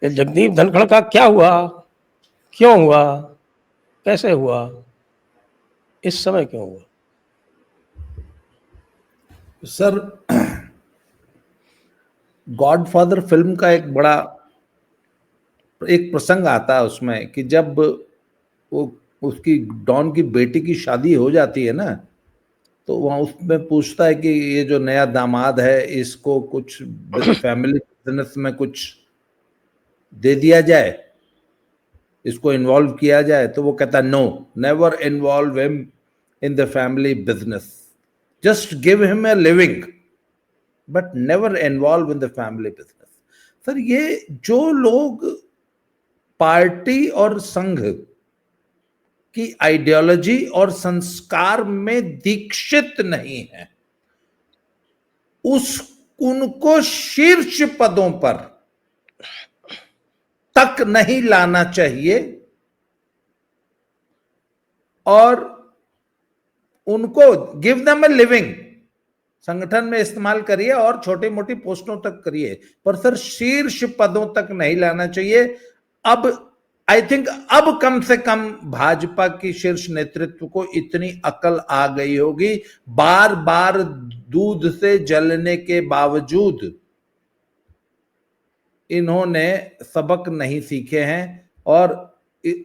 ये जगदीप धनखड़ का क्या हुआ, क्यों हुआ, कैसे हुआ, इस समय क्यों हुआ? सर, गॉडफादर फिल्म का एक प्रसंग आता है उसमें कि जब वो उसकी डॉन की बेटी की शादी हो जाती है ना, तो वहाँ उसमें पूछता है कि ये जो नया दामाद है इसको कुछ फैमिली बिजनेस में कुछ दे दिया जाए, इसको इन्वॉल्व किया जाए। तो वो कहता है, no, never involve him in the family business, just give him a living but never involve in the family business. Sir, ये जो लोग पार्टी और संघ की आइडियोलॉजी और संस्कार में दीक्षित नहीं है, उनको शीर्ष पदों पर तक नहीं लाना चाहिए और उनको गिव देम ए लिविंग, संगठन में इस्तेमाल करिए और छोटी मोटी पोस्टों तक करिए, पर सर शीर्ष पदों तक नहीं लाना चाहिए। अब आई थिंक अब कम से कम भाजपा की शीर्ष नेतृत्व को इतनी अकल आ गई होगी, बार बार दूध से जलने के बावजूद इन्होंने सबक नहीं सीखे हैं। और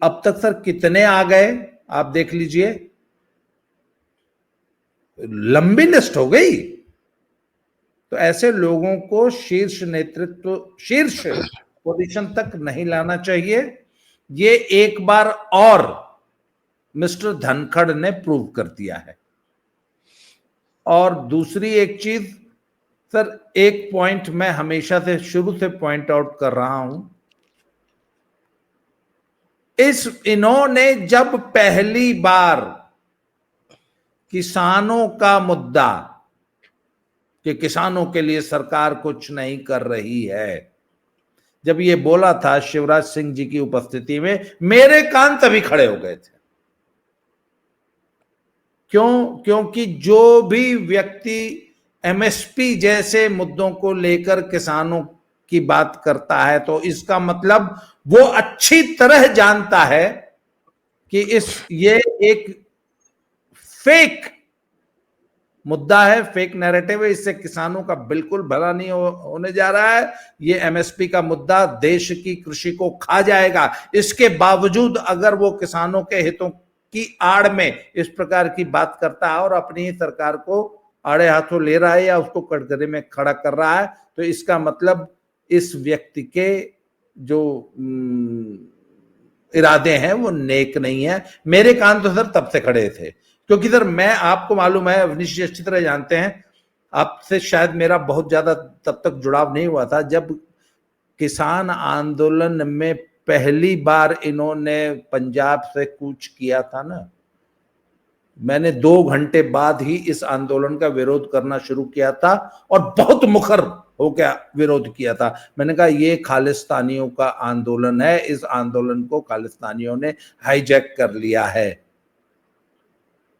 अब तक सर कितने आ गए आप देख लीजिए, लंबी लिस्ट हो गई। तो ऐसे लोगों को शीर्ष नेतृत्व, शीर्ष पोजीशन तक नहीं लाना चाहिए। ये एक बार और मिस्टर धनखड़ ने प्रूव कर दिया है। और दूसरी एक चीज सर, एक पॉइंट मैं हमेशा से शुरू से पॉइंट आउट कर रहा हूं, इन्होंने जब पहली बार किसानों का मुद्दा कि किसानों के लिए सरकार कुछ नहीं कर रही है, जब ये बोला था शिवराज सिंह जी की उपस्थिति में, मेरे कान तभी खड़े हो गए थे। क्यों? क्योंकि जो भी व्यक्ति एमएसपी जैसे मुद्दों को लेकर किसानों की बात करता है, तो इसका मतलब वो अच्छी तरह जानता है कि ये एक फेक मुद्दा है, फेक नैरेटिव है, इससे किसानों का बिल्कुल भला नहीं होने जा रहा है। ये एमएसपी का मुद्दा देश की कृषि को खा जाएगा। इसके बावजूद अगर वो किसानों के हितों की आड़ में इस प्रकार की बात करता है और अपनी ही सरकार को आड़े हाथों ले रहा है या उसको कटघरे में खड़ा कर रहा है, तो इसका मतलब इस व्यक्ति के जो इरादे हैं वो नेक नहीं है। मेरे कान तो सर तब से खड़े थे, क्योंकि सर मैं, आपको मालूम है, अवनीश जी अच्छी तरह जानते हैं, आपसे शायद मेरा बहुत ज्यादा तब तक जुड़ाव नहीं हुआ था, जब किसान आंदोलन में पहली बार इन्होंने पंजाब से कूच किया था ना, मैंने 2 घंटे बाद ही इस आंदोलन का विरोध करना शुरू किया था और बहुत मुखर होकर विरोध किया था। मैंने कहा ये खालिस्तानियों का आंदोलन है, इस आंदोलन को खालिस्तानियों ने हाईजैक कर लिया है।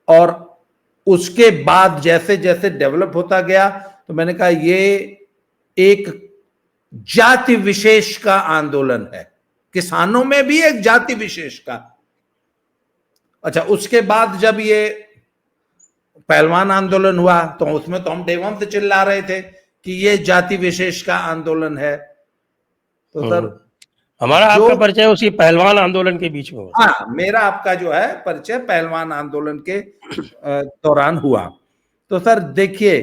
और उसके बाद जैसे जैसे डेवलप होता गया, तो मैंने कहा ये एक जाति विशेष का आंदोलन है, किसानों में भी एक जाति विशेष का। अच्छा, उसके बाद जब ये पहलवान आंदोलन हुआ, तो उसमें तो हम डेवम से चिल्ला रहे थे कि ये जाति विशेष का आंदोलन है। तो सर हमारा आपका परिचय उसी पहलवान आंदोलन के बीच में हुआ। हाँ, मेरा आपका जो है परिचय पहलवान आंदोलन के दौरान हुआ। तो सर देखिए,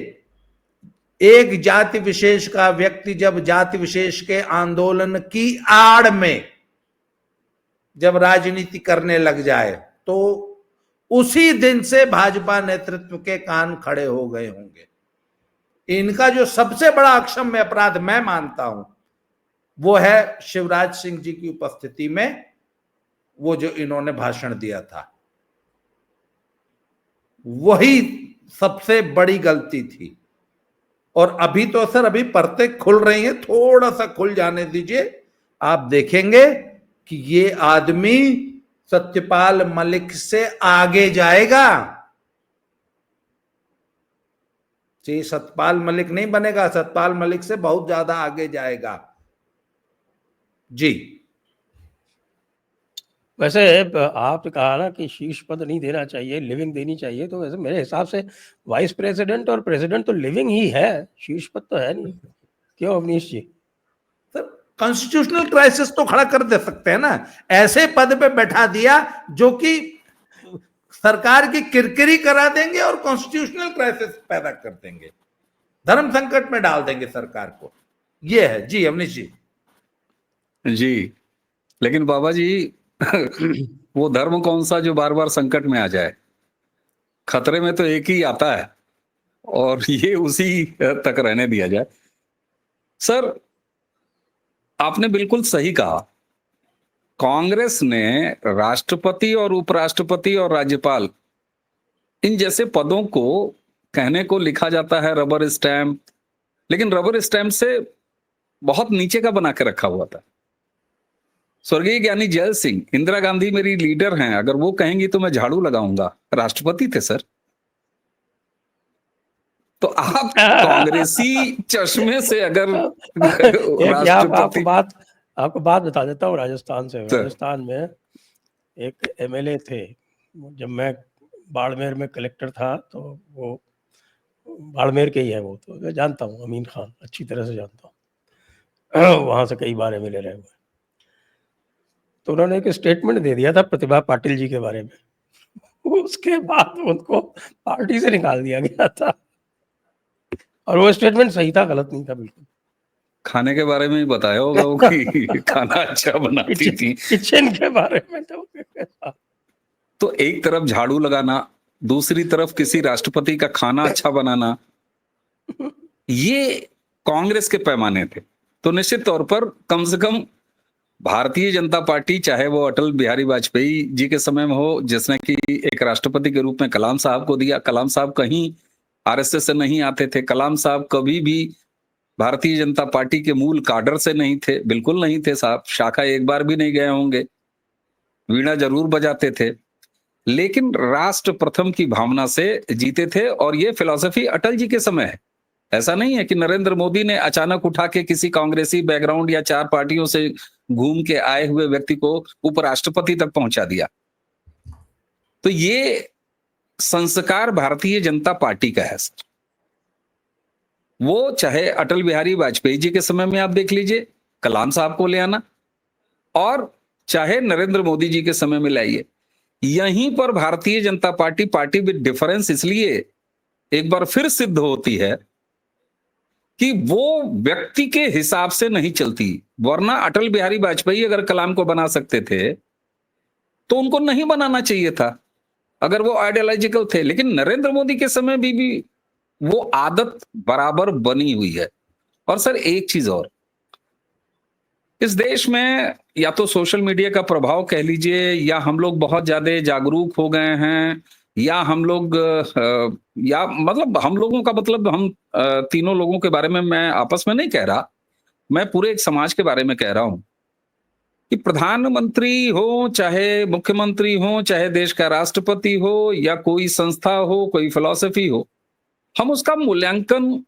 एक जाति विशेष का व्यक्ति जब जाति विशेष के आंदोलन की आड़ में जब राजनीति करने लग जाए, तो उसी दिन से भाजपा नेतृत्व के कान खड़े हो गए होंगे। इनका जो सबसे बड़ा अक्षम्य अपराध मैं मानता हूं, वो है शिवराज सिंह जी की उपस्थिति में वो जो इन्होंने भाषण दिया था, वही सबसे बड़ी गलती थी। और अभी तो सर अभी परतें खुल रही हैं, थोड़ा सा खुल जाने दीजिए, आप देखेंगे कि ये आदमी सत्यपाल मलिक से आगे जाएगा। जी, सतपाल मलिक नहीं बनेगा, सतपाल मलिक से बहुत ज्यादा आगे जाएगा। जी। वैसे आपने कहा ना कि शीर्ष पद नहीं देना चाहिए, लिविंग देनी चाहिए, तो वैसे मेरे हिसाब से वाइस प्रेसिडेंट और प्रेसिडेंट तो लिविंग ही है, शीर्ष पद तो है नहीं। क्यों अवनीश जी? सर कॉन्स्टिट्यूशनल क्राइसिस तो खड़ा कर दे सकते हैं ना, ऐसे पद पे बैठा दिया जो कि सरकार की किरकिरी करा देंगे और कॉन्स्टिट्यूशनल क्राइसिस पैदा कर देंगे, धर्म संकट में डाल देंगे सरकार को। ये है जी अवनीश जी। जी, लेकिन बाबा जी वो धर्म कौन सा जो बार बार संकट में आ जाए? खतरे में तो एक ही आता है और ये उसी तक रहने दिया जाए। सर, आपने बिल्कुल सही कहा। कांग्रेस ने राष्ट्रपति और उपराष्ट्रपति और राज्यपाल इन जैसे पदों को कहने को लिखा जाता है रबर स्टैंप, लेकिन रबर स्टैंप से बहुत नीचे का बना के रखा हुआ था। स्वर्गीय ज्ञानी जैल सिंह, इंदिरा गांधी मेरी लीडर हैं, अगर वो कहेंगी तो मैं झाड़ू लगाऊंगा, राष्ट्रपति थे सर। तो आप कांग्रेसी चश्मे से अगर राष्ट्रपति, आपको बात बता देता हूँ राजस्थान से। राजस्थान में एक एमएलए थे, जब मैं बाड़मेर में कलेक्टर था, तो वो बाड़मेर के ही है, वो तो मैं जानता हूँ, अमीन खान अच्छी तरह से जानता हूँ, वहां से कई बार एमएलए रहे हुए। तो उन्होंने एक स्टेटमेंट दे दिया था प्रतिभा पाटिल जी के बारे में, उसके बाद उनको पार्टी से निकाल दिया गया था। और वो स्टेटमेंट सही था, गलत नहीं था बिल्कुल। खाने के बारे में ही बताया होगा वो कि खाना अच्छा बनाती थी, किचन के बारे में। तो एक तरफ झाड़ू लगाना, दूसरी तरफ किसी राष्ट्रपति का खाना अच्छा बनाना, ये कांग्रेस के पैमाने थे। तो निश्चित तौर पर कम से कम भारतीय जनता पार्टी, चाहे वो अटल बिहारी वाजपेयी जी के समय में हो, जिसने कि एक राष्ट्रपति के रूप में कलाम साहब को दिया। कलाम साहब कहीं आरएसएस से नहीं आते थे, कलाम साहब कभी भी भारतीय जनता पार्टी के मूल काडर से नहीं थे, बिल्कुल नहीं थे साहब, शाखा एक बार भी नहीं गए होंगे, वीणा जरूर बजाते थे, लेकिन राष्ट्र प्रथम की भावना से जीते थे। और ये फिलॉसफी अटल जी के समय है, ऐसा नहीं है कि नरेंद्र मोदी ने अचानक उठा के किसी कांग्रेसी बैकग्राउंड या चार पार्टियों से घूम के आए हुए व्यक्ति को उपराष्ट्रपति तक पहुंचा दिया। तो ये संस्कार भारतीय जनता पार्टी का है सर। वो चाहे अटल बिहारी वाजपेयी जी के समय में आप देख लीजिए, कलाम साहब को ले आना, और चाहे नरेंद्र मोदी जी के समय में लाइए, यहीं पर Bharatiya Janata party, party with difference, इसलिए एक बार फिर सिद्ध होती है कि वो व्यक्ति के हिसाब से नहीं चलती। वरना अटल बिहारी वाजपेयी अगर कलाम को बना सकते थे तो उनको नहीं बनाना चाहिए था, अगर वो आइडियोलॉजिकल थे। लेकिन नरेंद्र मोदी के समय भी वो आदत बराबर बनी हुई है। और सर एक चीज और, इस देश में या तो सोशल मीडिया का प्रभाव कह लीजिए, या हम लोग बहुत ज्यादा जागरूक हो गए हैं, या हम लोग या मतलब हम लोगों का मतलब हम तीनों लोगों के बारे में मैं आपस में नहीं कह रहा, मैं पूरे एक समाज के बारे में कह रहा हूं कि प्रधानमंत्री हो, चाहे मुख्यमंत्री हो, चाहे देश का राष्ट्रपति हो, या कोई संस्था हो, कोई फिलॉसफी हो, हम उसका मूल्यांकन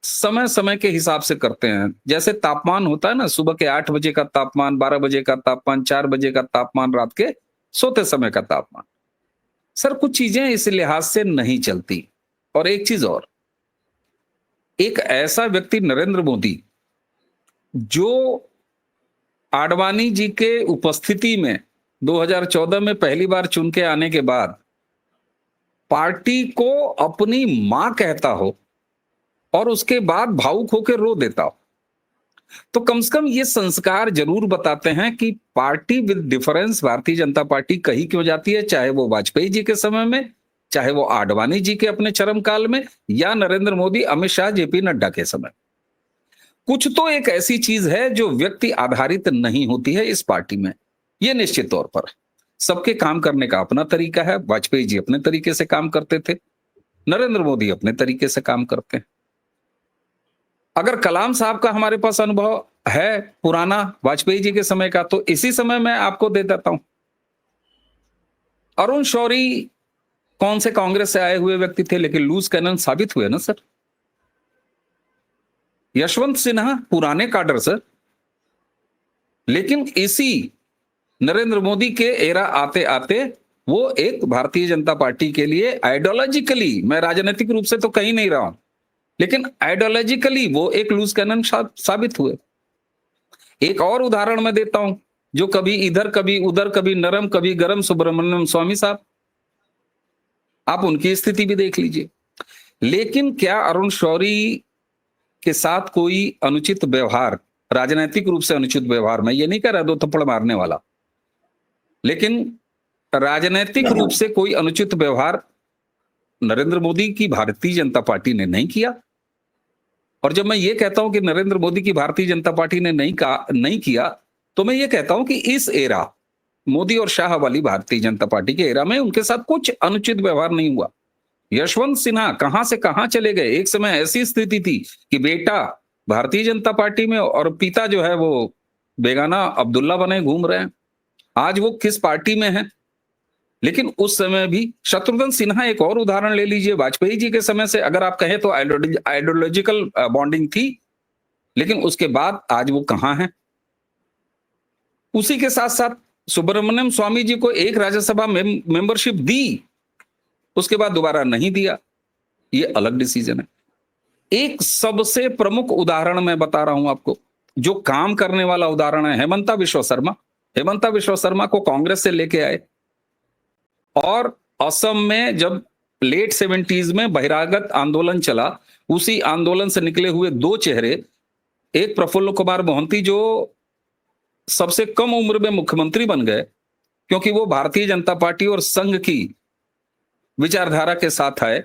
समय समय के हिसाब से करते हैं। जैसे तापमान होता है ना, सुबह के 8 बजे का तापमान, 12 बजे का तापमान, 4 बजे का तापमान, रात के सोते समय का तापमान। सर कुछ चीजें इस लिहाज से नहीं चलती। और एक चीज और, एक ऐसा व्यक्ति नरेंद्र मोदी जो आडवाणी जी के उपस्थिति में 2014 में पहली बार चुन के आने के बाद पार्टी को अपनी मां कहता हो और उसके बाद भावुक होकर रो देता हो, तो कम से कम ये संस्कार जरूर बताते हैं कि party with difference Bharatiya Janata party कही क्यों जाती है, चाहे वो वाजपेयी जी के समय में, चाहे वो आडवाणी जी के अपने चरम काल में, या नरेंद्र मोदी, अमित शाह, जेपी नड्डा के समय। कुछ तो एक ऐसी चीज है जो व्यक्ति आधारित नहीं होती है इस पार्टी में, ये निश्चित तौर पर। सबके काम करने का अपना तरीका है। वाजपेयी जी अपने तरीके से काम करते थे, नरेंद्र मोदी अपने तरीके से काम करते हैं। अगर कलाम साहब का हमारे पास अनुभव है पुराना वाजपेयी जी के समय का, तो इसी समय मैं आपको दे देता हूं। अरुण शौरी कौन से कांग्रेस से आए हुए व्यक्ति थे, लेकिन लूज कैनन साबित हुए ना सर। यशवंत सिन्हा पुराने काडर सर, लेकिन इसी नरेंद्र मोदी के एरा आते आते वो एक भारतीय जनता पार्टी के लिए आइडियोलॉजिकली, मैं राजनीतिक रूप से तो कहीं नहीं रहा हूं, लेकिन आइडियोलॉजिकली वो एक लूज कैनन साबित हुए। एक और उदाहरण मैं देता हूं, जो कभी इधर कभी उधर, कभी नरम कभी गरम, सुब्रमण्यम स्वामी साहब, आप उनकी स्थिति भी देख लीजिए। लेकिन क्या अरुण शौरी के साथ कोई अनुचित व्यवहार, राजनीतिक रूप से अनुचित व्यवहार, मैं ये नहीं कह रहा दो थप्पड़ मारने वाला, लेकिन राजनीतिक रूप से कोई अनुचित व्यवहार नरेंद्र मोदी की भारतीय जनता पार्टी ने नहीं किया। और जब मैं ये कहता हूं कि नरेंद्र मोदी की भारतीय जनता पार्टी ने नहीं किया, तो मैं ये कहता हूं कि इस एरा, मोदी और शाह वाली भारतीय जनता पार्टी के एरा में उनके साथ कुछ अनुचित व्यवहार नहीं हुआ। यशवंत सिन्हा कहां से कहां चले गए। एक समय ऐसी स्थिति थी कि बेटा भारतीय जनता पार्टी में और पिता जो है वो बेगाना अब्दुल्ला बने घूम रहे हैं। आज वो किस पार्टी में है। लेकिन उस समय भी शत्रुघ्न सिन्हा, एक और उदाहरण ले लीजिए, वाजपेयी जी के समय से अगर आप कहें तो आइडियोलॉजिकल बॉन्डिंग थी, लेकिन उसके बाद आज वो कहां है। उसी के साथ साथ सुब्रमण्यम स्वामी जी को एक राज्यसभा मेंबरशिप दी, उसके बाद दोबारा नहीं दिया, ये अलग डिसीजन है। एक सबसे प्रमुख उदाहरण मैं बता रहा हूं आपको, जो काम करने वाला उदाहरण है, हेमंता विश्व शर्मा। हेमंता विश्व शर्मा को कांग्रेस से लेके आए और असम में जब लेट 70s में बहिरागत आंदोलन चला, उसी आंदोलन से निकले हुए दो चेहरे, एक प्रफुल्ल कुमार मोहंती जो सबसे कम उम्र में मुख्यमंत्री बन गए क्योंकि वो भारतीय जनता पार्टी और संघ की विचारधारा के साथ आए,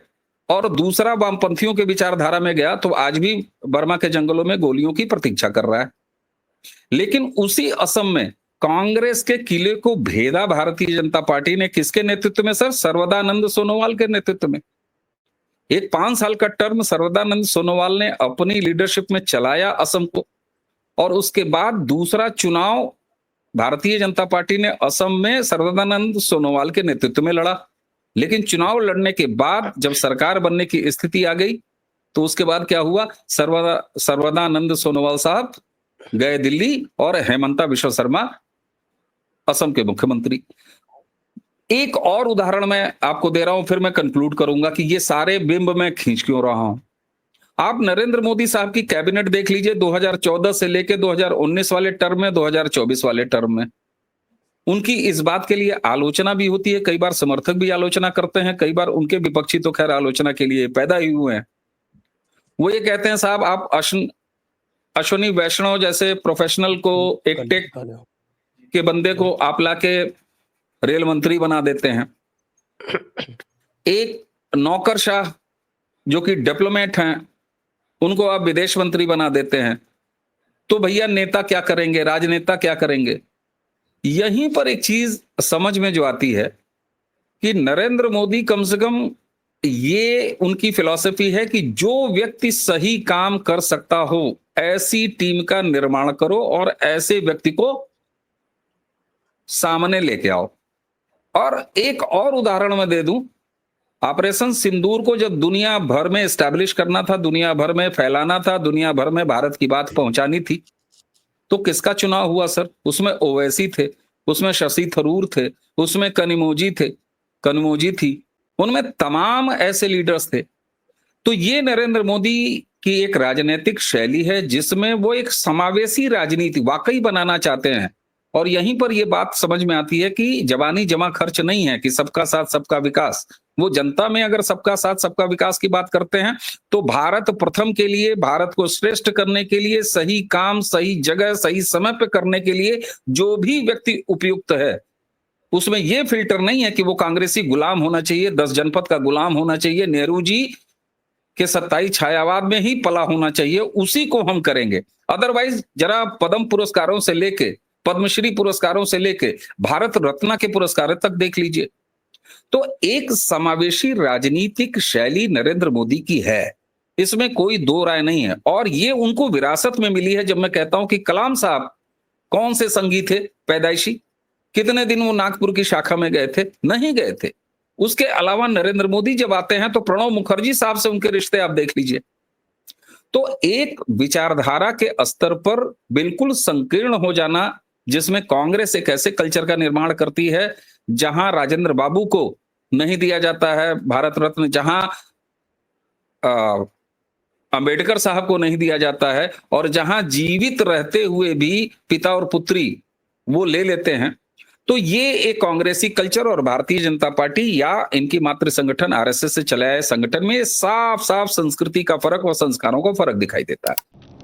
और दूसरा वामपंथियों के विचारधारा में गया तो आज भी बर्मा के जंगलों में गोलियों की प्रतीक्षा कर रहा है। लेकिन उसी असम में कांग्रेस के किले को भेदा भारतीय जनता पार्टी ने, किसके नेतृत्व में सर? सर्वदानंद सोनोवाल के नेतृत्व में। एक 5 साल का टर्म सर्वदानंद सोनोवाल ने अपनी लीडरशिप में चलाया असम को, और उसके बाद दूसरा चुनाव भारतीय जनता पार्टी ने असम में सर्वदानंद सोनोवाल के नेतृत्व में लड़ा। लेकिन चुनाव लड़ने के बाद जब सरकार बनने की स्थिति आ गई तो उसके बाद क्या हुआ? सर्वदानंद सोनोवाल साहब गए दिल्ली और हेमंता विश्व शर्मा असम के मुख्यमंत्री। एक और उदाहरण मैं आपको दे रहा हूं, फिर मैं कंक्लूड करूंगा कि ये सारे बिंब मैं खींच क्यों रहा हूं। आप नरेंद्र मोदी साहब की कैबिनेट देख लीजिए, 2014 से लेकर 2019 वाले टर्म में, 2024 वाले टर्म में उनकी इस बात के लिए आलोचना भी होती है, कई बार समर्थक भी आलोचना करते हैं, कई बार उनके विपक्षी तो खैर आलोचना के लिए पैदा ही हुए हैं। वो ये कहते हैं साहब आप अश्विनी वैष्णव जैसे प्रोफेशनल को, एक टेक के बंदे को आप लाके रेल मंत्री बना देते हैं, एक नौकरशाह जो कि डिप्लोमेट हैं उनको आप विदेश मंत्री बना देते हैं, तो भैया नेता क्या करेंगे, राजनेता क्या करेंगे। यहीं पर एक चीज समझ में जो आती है कि नरेंद्र मोदी कम से कम ये उनकी फिलॉसफी है कि जो व्यक्ति सही काम कर सकता हो ऐसी टीम का निर्माण करो और ऐसे व्यक्ति को सामने लेके आओ। और एक और उदाहरण मैं दे दूं, ऑपरेशन सिंदूर को जब दुनिया भर में एस्टैब्लिश करना था, दुनिया भर में फैलाना था, दुनिया भर में भारत की बात पहुंचानी थी, तो किसका चुनाव हुआ सर? उसमें ओवैसी थे, उसमें शशि थरूर थे, उसमें कनिमोजी थी, उनमें तमाम ऐसे लीडर्स थे। तो ये नरेंद्र मोदी की एक राजनीतिक शैली है जिसमें वो एक समावेशी राजनीति वाकई बनाना चाहते हैं। और यहीं पर ये बात समझ में आती है कि जवानी जमा खर्च नहीं है कि सबका साथ सबका विकास। वो जनता में अगर सबका साथ सबका विकास की बात करते हैं तो भारत प्रथम के लिए, भारत को श्रेष्ठ करने के लिए, सही काम सही जगह सही समय पे करने के लिए जो भी व्यक्ति उपयुक्त है, उसमें यह फिल्टर नहीं है कि वो कांग्रेसी गुलाम होना चाहिए, 10 जनपद का गुलाम होना चाहिए, नेहरू जी के 27 छायावाद में ही पला होना चाहिए, उसी को हम करेंगे। अदरवाइज जरा पद्म पुरस्कारों से लेके, पद्मश्री पुरस्कारों से लेके भारत रत्न के पुरस्कार तक देख लीजिए। तो एक समावेशी राजनीतिक शैली नरेंद्र मोदी की है, इसमें कोई दो राय नहीं है। और ये उनको विरासत में मिली है। जब मैं कहता हूं कि कलाम साहब कौन से संगी थे पैदाइशी, कितने दिन वो नागपुर की शाखा में गए थे? नहीं गए थे। उसके अलावा नरेंद्र मोदी जब आते हैं तो प्रणब मुखर्जी साहब से उनके रिश्ते आप देख लीजिए। तो एक विचारधारा के स्तर पर बिल्कुल संकीर्ण हो जाना जिसमें कांग्रेस एक ऐसे कल्चर का निर्माण करती है जहां राजेंद्र बाबू को नहीं दिया जाता है भारत रत्न, जहां अंबेडकर साहब को नहीं दिया जाता है, और जहां जीवित रहते हुए भी पिता और पुत्री वो ले लेते हैं। तो ये एक कांग्रेसी कल्चर और भारतीय जनता पार्टी या इनकी मातृ संगठन आरएसएस से चलाए संगठन में साफ साफ संस्कृति का फर्क और संस्कारों का फर्क दिखाई देता है।